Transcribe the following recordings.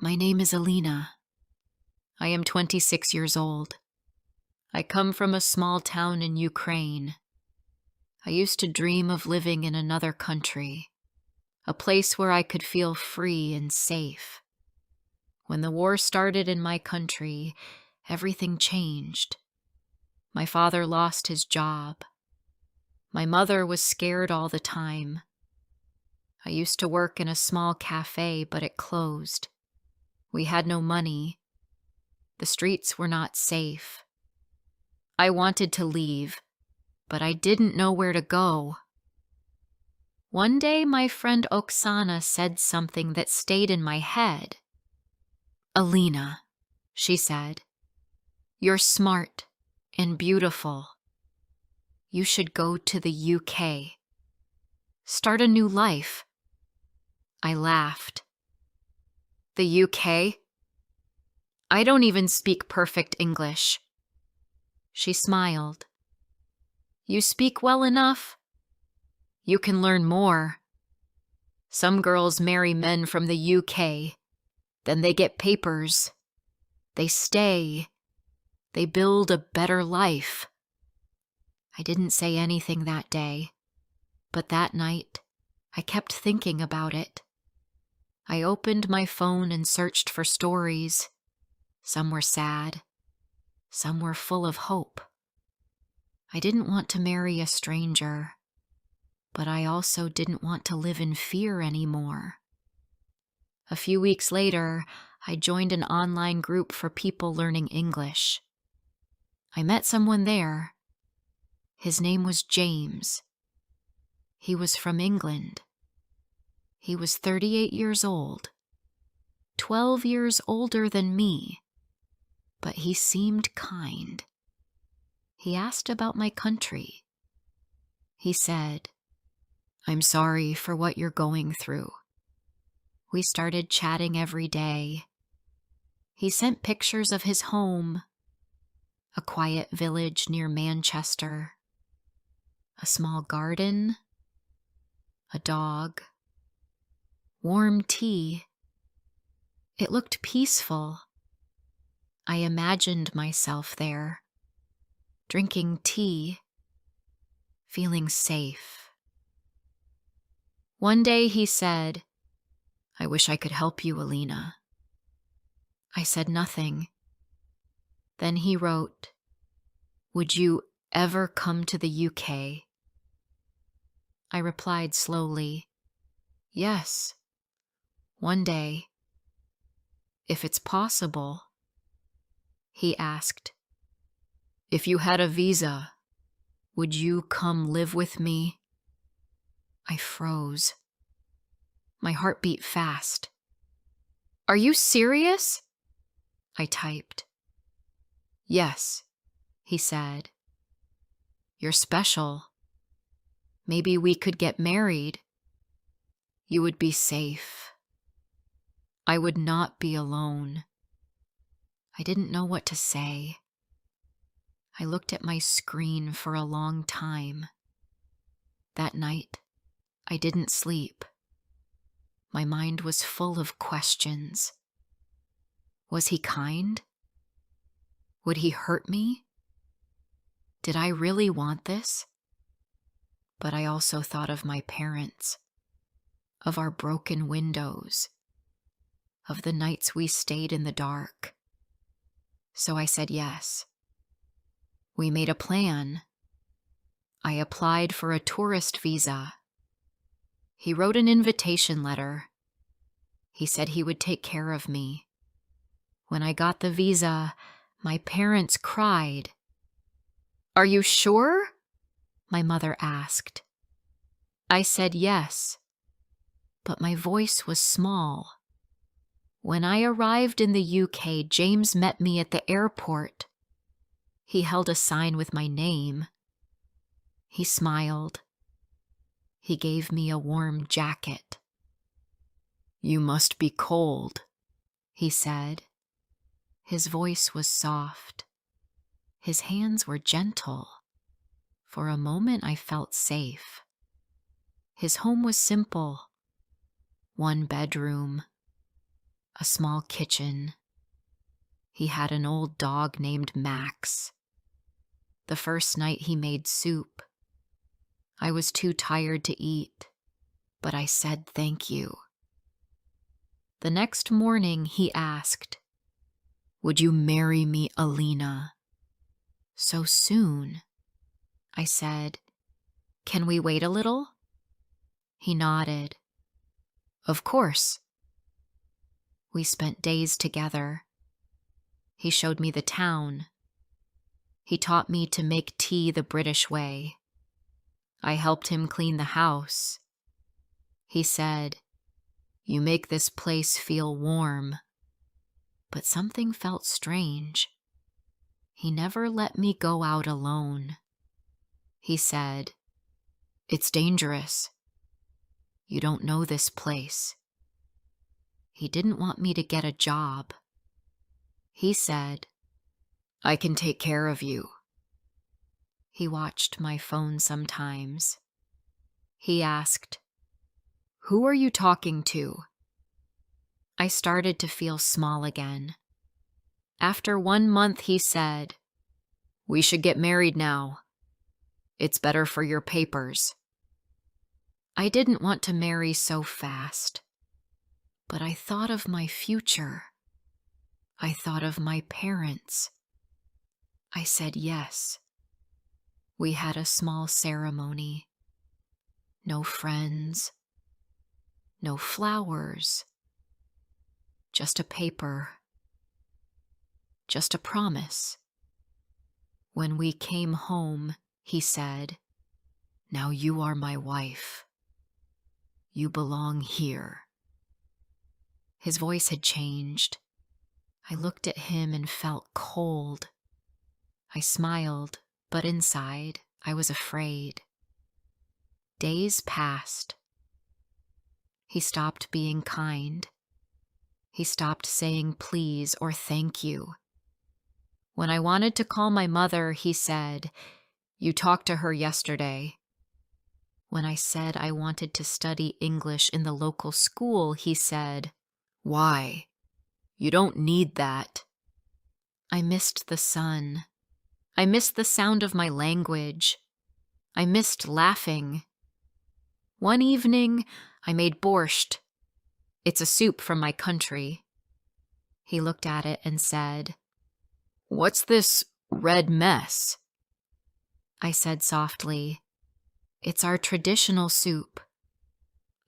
My name is Alina. I am 26 years old. I come from a small town in Ukraine. I used to dream of living in another country, a place where I could feel free and safe. When the war started in my country, everything changed. My father lost his job. My mother was scared all the time. I used to work in a small cafe, but it closed. We had no money. The streets were not safe. I wanted to leave, but I didn't know where to go. One day, my friend Oksana said something that stayed in my head. "Alina," she said, "you're smart and beautiful. You should go to the UK. Start a new life." I laughed. "The UK? I don't even speak perfect English." She smiled. "You speak well enough. You can learn more. Some girls marry men from the UK. Then they get papers. They stay. They build a better life." I didn't say anything that day, but that night, I kept thinking about it. I opened my phone and searched for stories. Some were sad. Some were full of hope. I didn't want to marry a stranger, but I also didn't want to live in fear anymore. A few weeks later, I joined an online group for people learning English. I met someone there. His name was James. He was from England. He was 38 years old, 12 years older than me, but he seemed kind. He asked about my country. He said, "I'm sorry for what you're going through." We started chatting every day. He sent pictures of his home, a quiet village near Manchester, a small garden, a dog, warm tea. It looked peaceful. I imagined myself there, drinking tea, feeling safe. One day he said, "I wish I could help you, Alina." I said nothing. Then he wrote, "Would you ever come to the UK?" I replied slowly, "Yes, one day, if it's possible." He asked, "If you had a visa, would you come live with me?" I froze. My heart beat fast. "Are you serious?" I typed. "Yes," he said. "You're special. Maybe we could get married. You would be safe. I would not be alone." I didn't know what to say. I looked at my screen for a long time. That night, I didn't sleep. My mind was full of questions. Was he kind? Would he hurt me? Did I really want this? But I also thought of my parents, of our broken windows, of the nights we stayed in the dark. So I said yes. We made a plan. I applied for a tourist visa. He wrote an invitation letter. He said he would take care of me. When I got the visa, my parents cried. "Are you sure?" my mother asked. I said yes, but my voice was small. When I arrived in the UK, James met me at the airport. He held a sign with my name. He smiled. He gave me a warm jacket. "You must be cold," he said. His voice was soft. His hands were gentle. For a moment, I felt safe. His home was simple. One bedroom, a small kitchen. He had an old dog named Max. The first night he made soup. I was too tired to eat, but I said thank you. The next morning he asked, "Would you marry me, Alina?" "So soon?" I said, "Can we wait a little?" He nodded. "Of course." We spent days together. He showed me the town. He taught me to make tea the British way. I helped him clean the house. He said, "You make this place feel warm." But something felt strange. He never let me go out alone. He said, "It's dangerous. You don't know this place." He didn't want me to get a job. He said, "I can take care of you." He watched my phone sometimes. He asked, "Who are you talking to?" I started to feel small again. After 1 month, he said, "We should get married now. It's better for your papers." I didn't want to marry so fast, but I thought of my future. I thought of my parents. I said yes. We had a small ceremony. No friends. No flowers. Just a paper. Just a promise. When we came home, he said, "Now you are my wife. You belong here." His voice had changed. I looked at him and felt cold. I smiled, but inside, I was afraid. Days passed. He stopped being kind. He stopped saying please or thank you. When I wanted to call my mother, he said, "You talked to her yesterday." When I said I wanted to study English in the local school, he said, "Why? You don't need that." I missed the sun. I missed the sound of my language. I missed laughing. One evening, I made borscht. It's a soup from my country. He looked at it and said, "What's this red mess?" I said softly, "It's our traditional soup.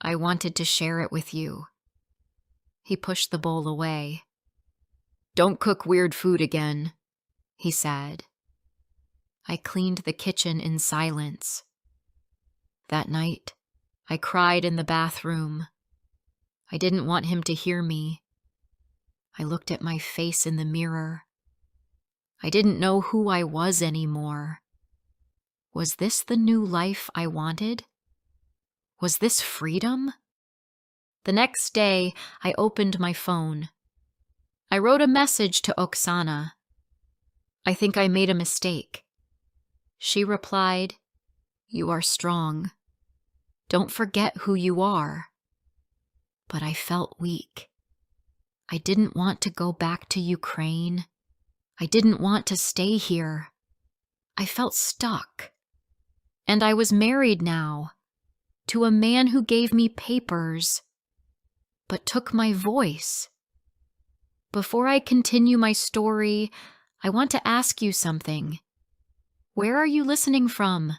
I wanted to share it with you." He pushed the bowl away. "Don't cook weird food again," he said. I cleaned the kitchen in silence. That night, I cried in the bathroom. I didn't want him to hear me. I looked at my face in the mirror. I didn't know who I was anymore. Was this the new life I wanted? Was this freedom? The next day, I opened my phone. I wrote a message to Oksana. "I think I made a mistake." She replied, "You are strong. Don't forget who you are." But I felt weak. I didn't want to go back to Ukraine. I didn't want to stay here. I felt stuck. And I was married now, to a man who gave me papers, but took my voice. Before I continue my story, I want to ask you something. Where are you listening from?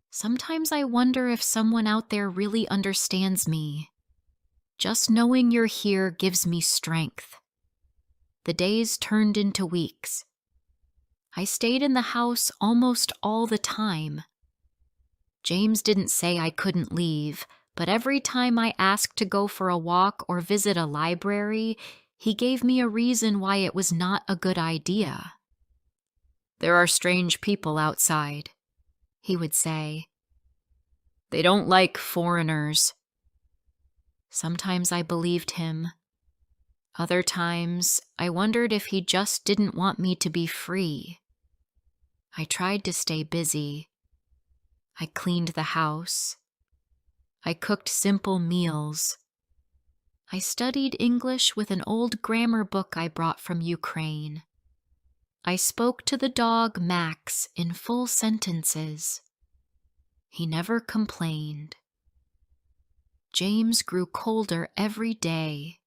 Sometimes I wonder if someone out there really understands me. Just knowing you're here gives me strength. The days turned into weeks. I stayed in the house almost all the time. James didn't say I couldn't leave, but every time I asked to go for a walk or visit a library, he gave me a reason why it was not a good idea. "There are strange people outside," he would say. "They don't like foreigners." Sometimes I believed him. Other times, I wondered if he just didn't want me to be free. I tried to stay busy. I cleaned the house. I cooked simple meals. I studied English with an old grammar book I brought from Ukraine. I spoke to the dog Max in full sentences. He never complained. James grew colder every day.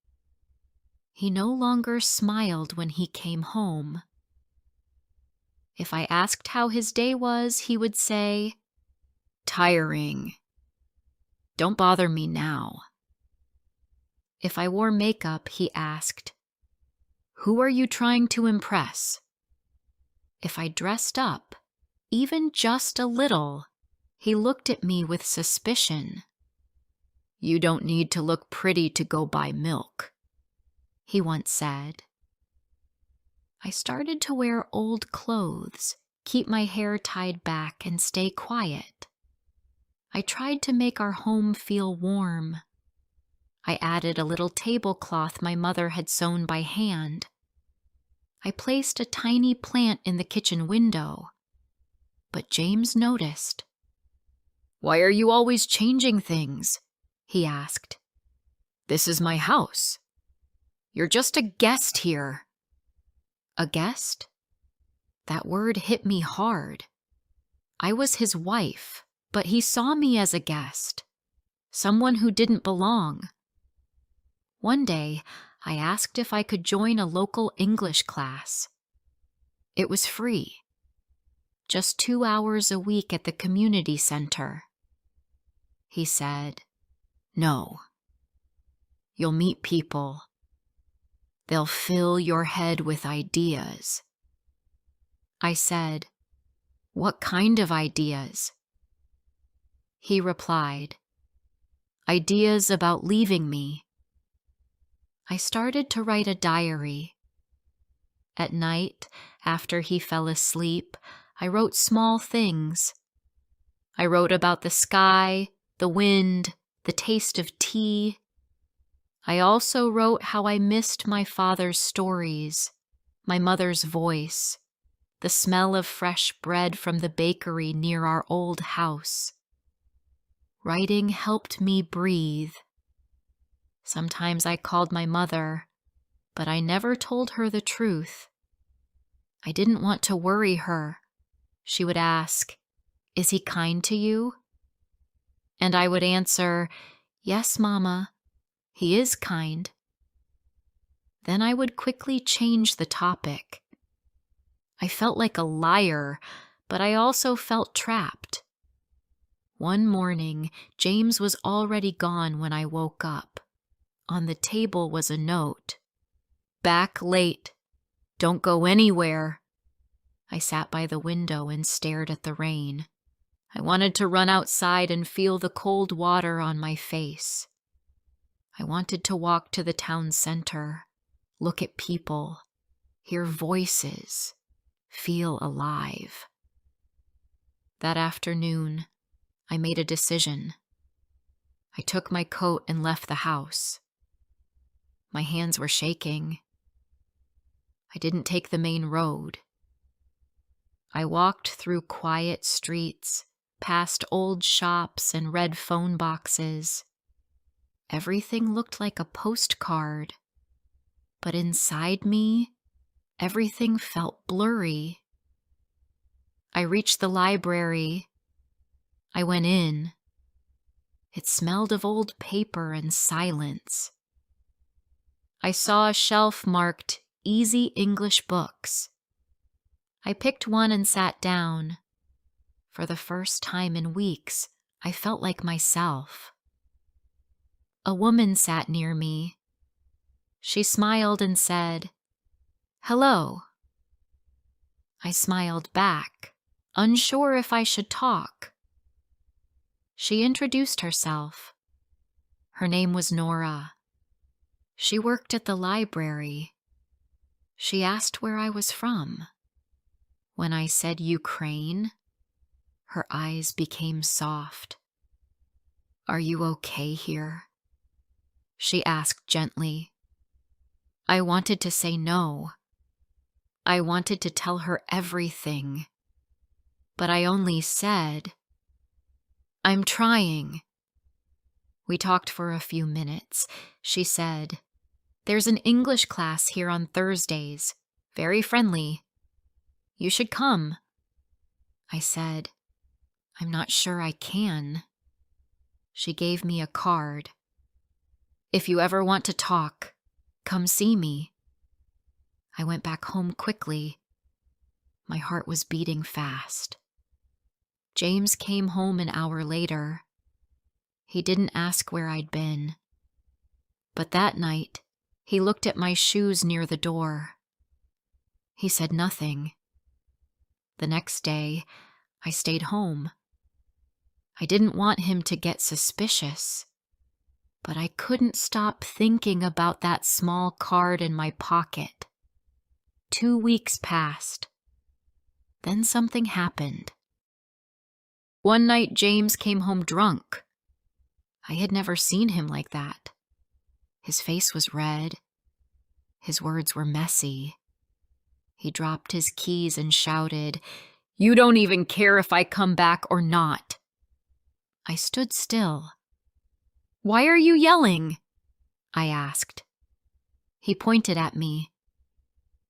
He no longer smiled when he came home. If I asked how his day was, he would say, "Tiring. Don't bother me now." If I wore makeup, he asked, "Who are you trying to impress?" If I dressed up, even just a little, he looked at me with suspicion. "You don't need to look pretty to go buy milk," he once said. I started to wear old clothes, keep my hair tied back, and stay quiet. I tried to make our home feel warm. I added a little tablecloth my mother had sewn by hand. I placed a tiny plant in the kitchen window. But James noticed. "Why are you always changing things?" he asked. "This is my house. You're just a guest here." A guest? That word hit me hard. I was his wife, but he saw me as a guest, someone who didn't belong. One day, I asked if I could join a local English class. It was free, just 2 hours a week at the community center. He said, "No. You'll meet people. They'll fill your head with ideas." I said, "What kind of ideas?" He replied, "Ideas about leaving me." I started to write a diary. At night, after he fell asleep, I wrote small things. I wrote about the sky, the wind, the taste of tea. I also wrote how I missed my father's stories, my mother's voice, the smell of fresh bread from the bakery near our old house. Writing helped me breathe. Sometimes I called my mother, but I never told her the truth. I didn't want to worry her. She would ask, "Is he kind to you?" And I would answer, "Yes, Mama, he is kind." Then I would quickly change the topic. I felt like a liar, but I also felt trapped. One morning, James was already gone when I woke up. On the table was a note. "Back late. Don't go anywhere." I sat by the window and stared at the rain. I wanted to run outside and feel the cold water on my face. I wanted to walk to the town center, look at people, hear voices, feel alive. That afternoon, I made a decision. I took my coat and left the house. My hands were shaking. I didn't take the main road. I walked through quiet streets, past old shops and red phone boxes. Everything looked like a postcard, but inside me, everything felt blurry. I reached the library. I went in. It smelled of old paper and silence. I saw a shelf marked Easy English Books. I picked one and sat down. For the first time in weeks, I felt like myself. A woman sat near me. She smiled and said, "Hello." I smiled back, unsure if I should talk. She introduced herself. Her name was Nora. She worked at the library. She asked where I was from. When I said Ukraine, her eyes became soft. "Are you okay here?" she asked gently. I wanted to say no. I wanted to tell her everything. But I only said, "I'm trying." We talked for a few minutes. She said, "There's an English class here on Thursdays. Very friendly. You should come." I said, "I'm not sure I can." She gave me a card. "If you ever want to talk, come see me." I went back home quickly. My heart was beating fast. James came home an hour later. He didn't ask where I'd been. But that night, he looked at my shoes near the door. He said nothing. The next day, I stayed home. I didn't want him to get suspicious, but I couldn't stop thinking about that small card in my pocket. 2 weeks passed. Then something happened. One night, James came home drunk. I had never seen him like that. His face was red. His words were messy. He dropped his keys and shouted, "You don't even care if I come back or not." I stood still. "Why are you yelling?" I asked. He pointed at me.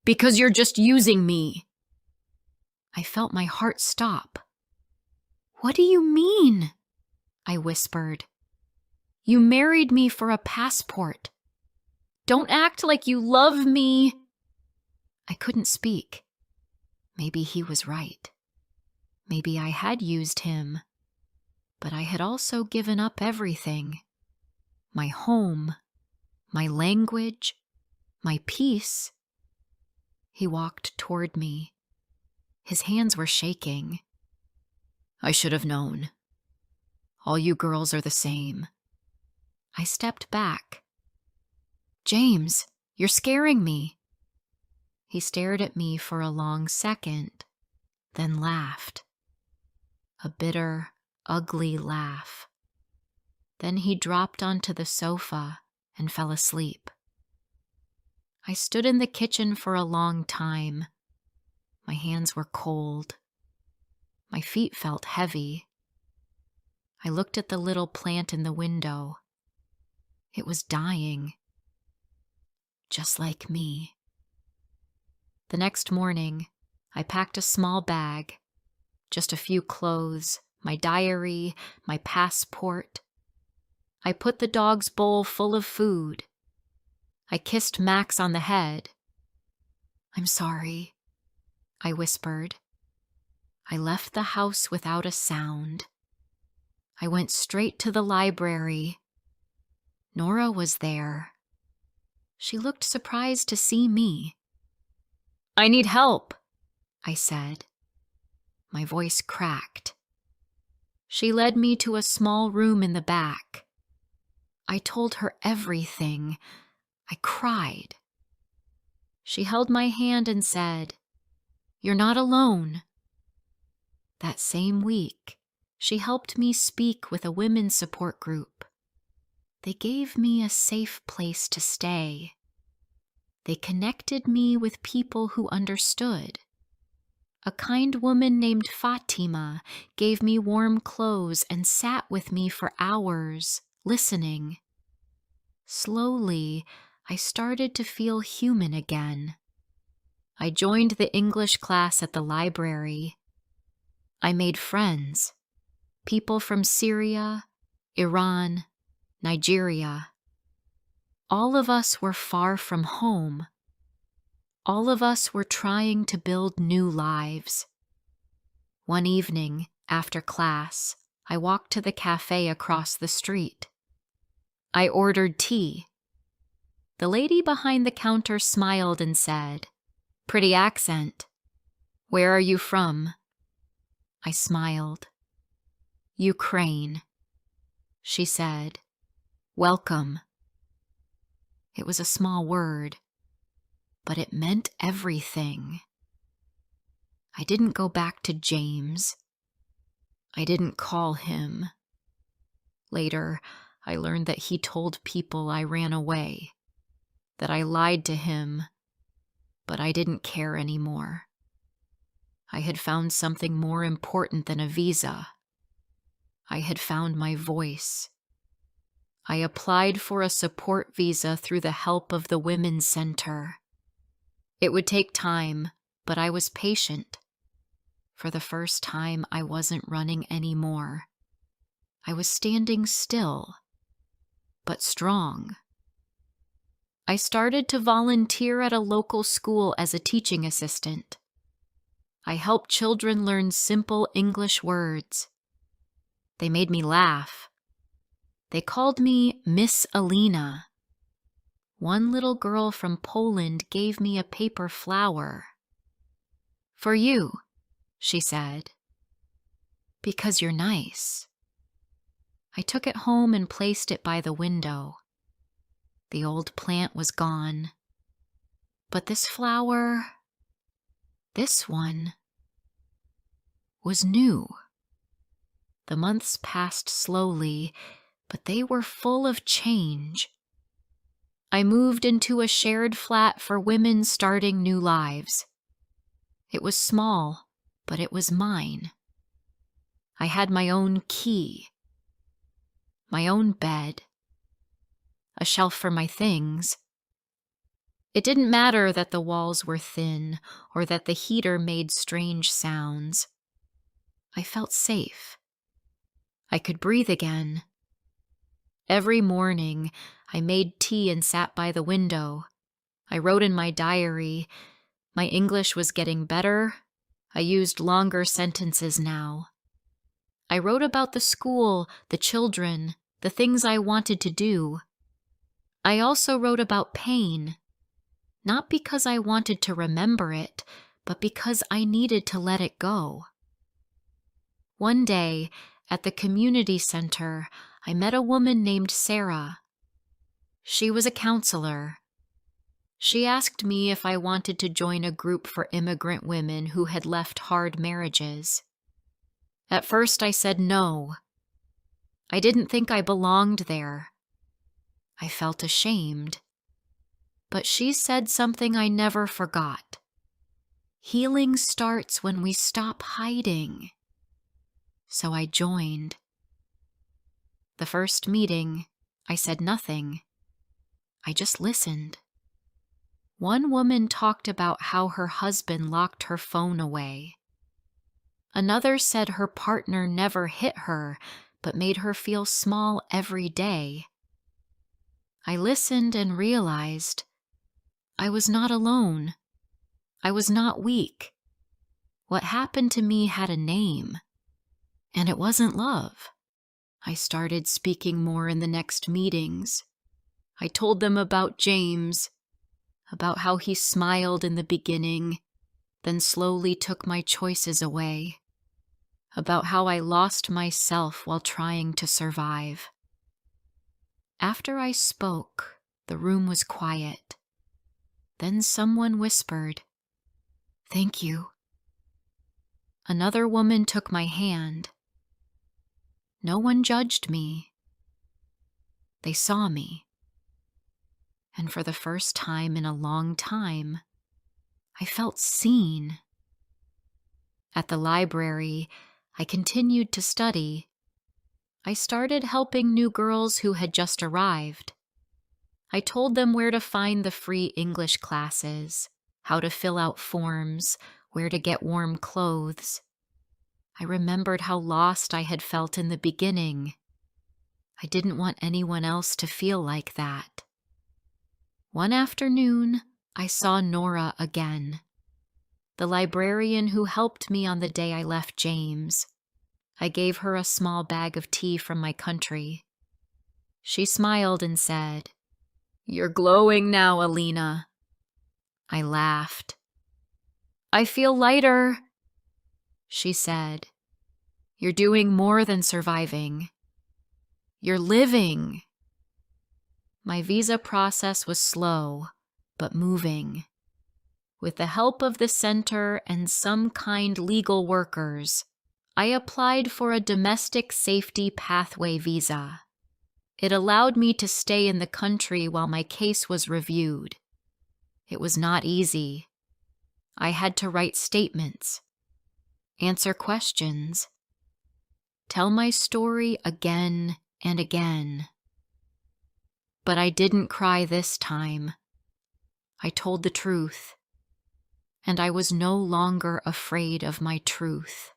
"Because you're just using me." I felt my heart stop. "What do you mean?" I whispered. "You married me for a passport. Don't act like you love me." I couldn't speak. Maybe he was right. Maybe I had used him. But I had also given up everything. My home, my language, my peace. He walked toward me. His hands were shaking. "I should have known. All you girls are the same." I stepped back. "James, you're scaring me." He stared at me for a long second, then laughed. A bitter, ugly laugh. Then he dropped onto the sofa and fell asleep. I stood in the kitchen for a long time. My hands were cold. My feet felt heavy. I looked at the little plant in the window. It was dying. Just like me. The next morning, I packed a small bag, just a few clothes, my diary, my passport. I put the dog's bowl full of food. I kissed Max on the head. "I'm sorry," I whispered. I left the house without a sound. I went straight to the library. Nora was there. She looked surprised to see me. "I need help," I said. My voice cracked. She led me to a small room in the back. I told her everything. I cried. She held my hand and said, "You're not alone." That same week, she helped me speak with a women's support group. They gave me a safe place to stay. They connected me with people who understood. A kind woman named Fatima gave me warm clothes and sat with me for hours, listening. Slowly, I started to feel human again. I joined the English class at the library. I made friends, people from Syria, Iran, Nigeria. All of us were far from home. All of us were trying to build new lives. One evening, after class, I walked to the cafe across the street. I ordered tea. The lady behind the counter smiled and said, "Pretty accent. Where are you from?" I smiled. "Ukraine." She said, "Welcome." It was a small word, but it meant everything. I didn't go back to James. I didn't call him. Later, I learned that he told people I ran away, that I lied to him, but I didn't care anymore. I had found something more important than a visa. I had found my voice. I applied for a support visa through the help of the Women's Center. It would take time, but I was patient. For the first time, I wasn't running anymore. I was standing still, but strong. I started to volunteer at a local school as a teaching assistant. I helped children learn simple English words. They made me laugh. They called me Miss Alina. One little girl from Poland gave me a paper flower. "For you," she said, "because you're nice." I took it home and placed it by the window. The old plant was gone. But this flower, this one, was new. The months passed slowly, but they were full of change. I moved into a shared flat for women starting new lives. It was small, but it was mine. I had my own key, my own bed, a shelf for my things. It didn't matter that the walls were thin or that the heater made strange sounds. I felt safe. I could breathe again. Every morning, I made tea and sat by the window. I wrote in my diary. My English was getting better. I used longer sentences now. I wrote about the school, the children, the things I wanted to do. I also wrote about pain, not because I wanted to remember it, but because I needed to let it go. One day, at the community center, I met a woman named Sarah. She was a counselor. She asked me if I wanted to join a group for immigrant women who had left hard marriages. At first, I said no. I didn't think I belonged there. I felt ashamed. But she said something I never forgot. Healing starts when we stop hiding. So I joined. The first meeting, I said nothing. I just listened. One woman talked about how her husband locked her phone away. Another said her partner never hit her, but made her feel small every day. I listened and realized I was not alone. I was not weak. What happened to me had a name, and it wasn't love. I started speaking more in the next meetings. I told them about James, about how he smiled in the beginning, then slowly took my choices away, about how I lost myself while trying to survive. After I spoke, the room was quiet. Then someone whispered, "Thank you." Another woman took my hand. No one judged me. They saw me. And for the first time in a long time, I felt seen. At the library, I continued to study. I started helping new girls who had just arrived. I told them where to find the free English classes, how to fill out forms, where to get warm clothes. I remembered how lost I had felt in the beginning. I didn't want anyone else to feel like that. One afternoon, I saw Nora again, the librarian who helped me on the day I left James. I gave her a small bag of tea from my country. She smiled and said, "You're glowing now, Alina." I laughed. "I feel lighter," she said. "You're doing more than surviving. You're living." My visa process was slow, but moving. With the help of the center and some kind legal workers, I applied for a domestic safety pathway visa. It allowed me to stay in the country while my case was reviewed. It was not easy. I had to write statements, answer questions, tell my story again and again. But I didn't cry this time. I told the truth, and I was no longer afraid of my truth.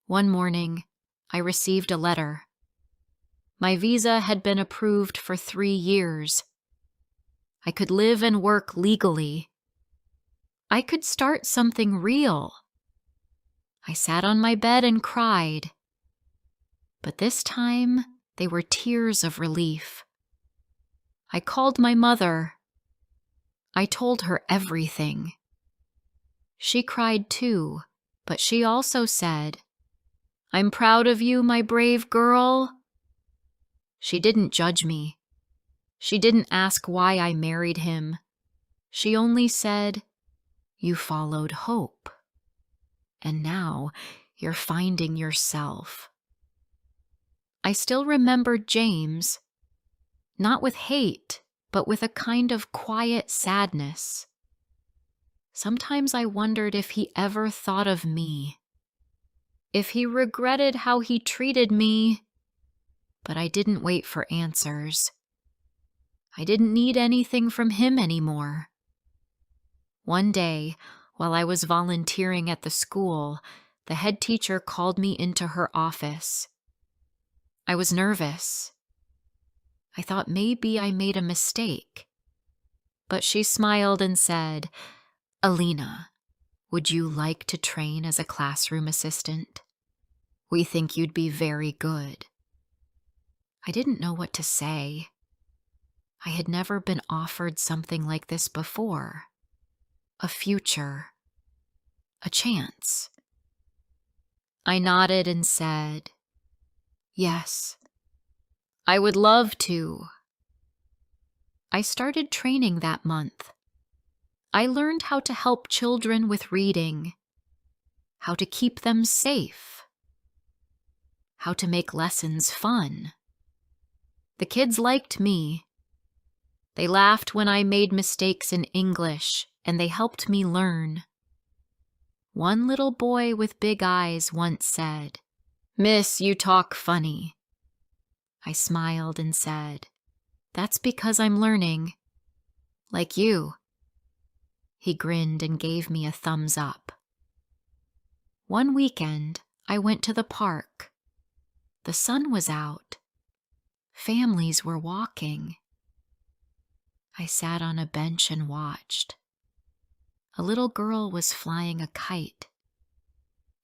One morning, I received a letter. My visa had been approved for 3 years. I could live and work legally. I could start something real. I sat on my bed and cried. But this time, they were tears of relief. I called my mother. I told her everything. She cried too, but she also said, "I'm proud of you, my brave girl." She didn't judge me. She didn't ask why I married him. She only said, "You followed hope. And now you're finding yourself." I still remember James, not with hate, but with a kind of quiet sadness. Sometimes I wondered if he ever thought of me, if he regretted how he treated me, but I didn't wait for answers. I didn't need anything from him anymore. One day, while I was volunteering at the school, the head teacher called me into her office. I was nervous. I thought maybe I made a mistake. But she smiled and said, "Alina, would you like to train as a classroom assistant? We think you'd be very good." I didn't know what to say. I had never been offered something like this before. A future. A chance. I nodded and said, "Yes, I would love to." I started training that month. I learned how to help children with reading, how to keep them safe, how to make lessons fun. The kids liked me. They laughed when I made mistakes in English, and they helped me learn. One little boy with big eyes once said, "Miss, you talk funny." I smiled and said, "That's because I'm learning. Like you." He grinned and gave me a thumbs up. One weekend, I went to the park. The sun was out. Families were walking. I sat on a bench and watched. A little girl was flying a kite.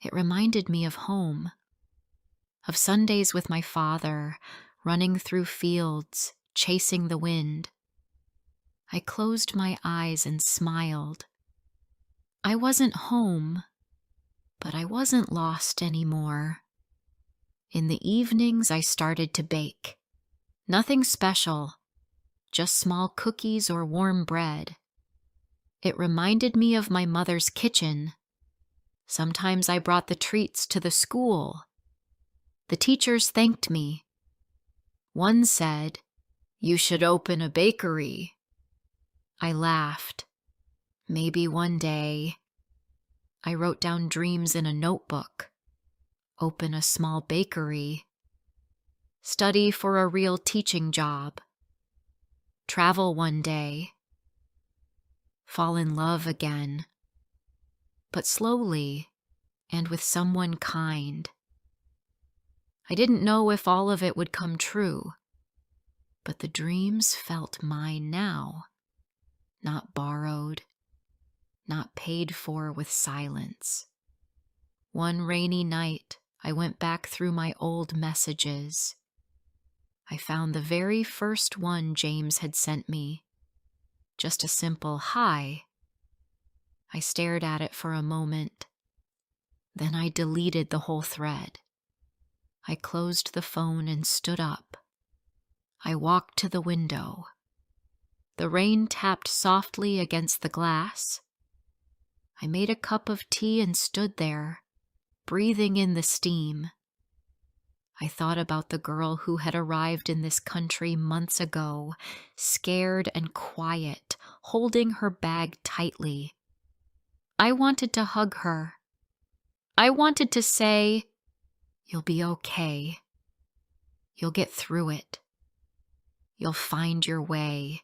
It reminded me of home, of Sundays with my father, running through fields, chasing the wind. I closed my eyes and smiled. I wasn't home, but I wasn't lost anymore. In the evenings, I started to bake. Nothing special, just small cookies or warm bread. It reminded me of my mother's kitchen. Sometimes I brought the treats to the school. The teachers thanked me. One said, "You should open a bakery." I laughed. Maybe one day. I wrote down dreams in a notebook. Open a small bakery. Study for a real teaching job. Travel one day. Fall in love again. But slowly and with someone kind. I didn't know if all of it would come true, but the dreams felt mine now, not borrowed, not paid for with silence. One rainy night, I went back through my old messages. I found the very first one James had sent me. Just a simple hi. I stared at it for a moment. Then I deleted the whole thread. I closed the phone and stood up. I walked to the window. The rain tapped softly against the glass. I made a cup of tea and stood there, breathing in the steam. I thought about the girl who had arrived in this country months ago, scared and quiet, holding her bag tightly. I wanted to hug her. I wanted to say, "You'll be okay. You'll get through it. You'll find your way.